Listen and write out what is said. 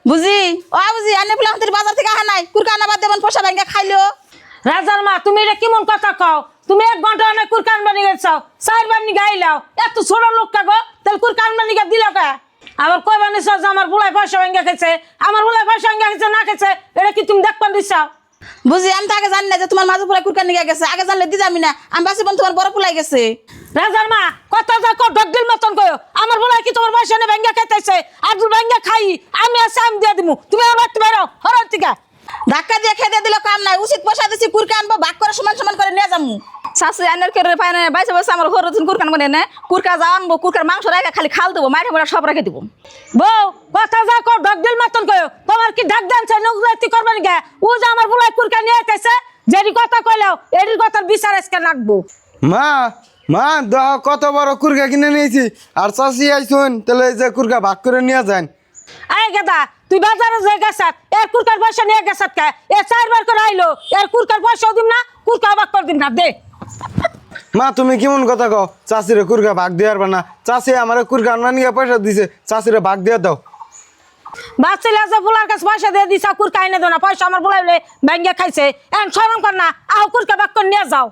বুঝি ও বুঝি আনে ফুলা হাতের বাজার থেকে আহা নাই কুরকা আনা বাদ দেবেন পয়সা ব্যাংকে খাইলো রাজার মা তুমি এটা কেমন কথা কও? তুমি 1 ঘন্টা অনেক কুরকান বানি গেছো, 4 বানি গাইলাও, এত ছোট লোকটা গো, তাহলে কুরকান বানি গা দিল কে? আবার কই বানিছ যে আমার বুলাই পয়সা ভাঙ্গা খাইছে, আমার বুলাই পয়সা ভাঙ্গা খাইছে না খাইছে, এটা কি তুমি দেখবান দিছাও? বুঝি আমি তো আগে জানি না যে তোমার মাঝে পুরা কুরকা নিয়ে গেছে, আগে জানলে দিতাম না। আমি বাসিবন তোমার বড় পুলাই গেছে। রাজার মা কথা যা কো ডগদিল মতন কয়ো, আমার বুলাই কি তোমার পয়সা নে ভাঙ্গা খাইতেছে? আর ভাঙ্গা খাই আমি আছে আমি দিয়ে দিমু, তুমি আর রাখতে পারো হরন থেকে। ধাক্কা দিয়ে খেতে দিল কাম নাই, উচিত পয়সা দিছি কুরকা আনবো ভাগ করে সমান সমান করে নিয়ে যামু। শাশুড়ি আনার করে পায় না বাইসে বসে আমার ঘর কুরকান বনে না কুরকা যা আনবো কুরকার মাংস রেখে খালি খাল দেবো মাঠে মোড়া সব রেখে দেবো। বউ কথা যা কো ডগদিল মতন কয়ো, তোমার কি ঢাক দেন চাই নগরাতি করবেন গে? ও যে আমার বুলাই কুরকা নিয়ে আইতেছে, যেরি কথা কইলাও এরি কথার বিচার আজকে রাখবো। মা মা কত বড় কুরকা কিনে নিয়েছি আর চাষি আইসুন তাহলে এই যে কুরকা ভাগ করে নিয়ে যান। আয় গেদা তুই বাজারে যে গেছাত এর কুরকার পয়সা নিয়ে গেছাত কে? এ 4 বার করে আইলো, এর কুরকার পয়সাও দিম না, কুরকা ভাগ করে দিম না, দে। মা তুমি কেমন কথা কও? চাষিরে কুরকা ভাগ দিয়ে পারবা না, চাষি আমার কুরকা আনবা নিয়ে পয়সা দিছে, চাষিরে ভাগ দিয়ে দাও। বাচ্চালে যে বুলার কাছে পয়সা দিয়ে দিছা কুরকা এনে দাও না, পয়সা আমার বুলাই ব্যাংকে খাইছে, এখন শরম কর না, আহ কুরকা ভাগ করে নিয়ে যাও।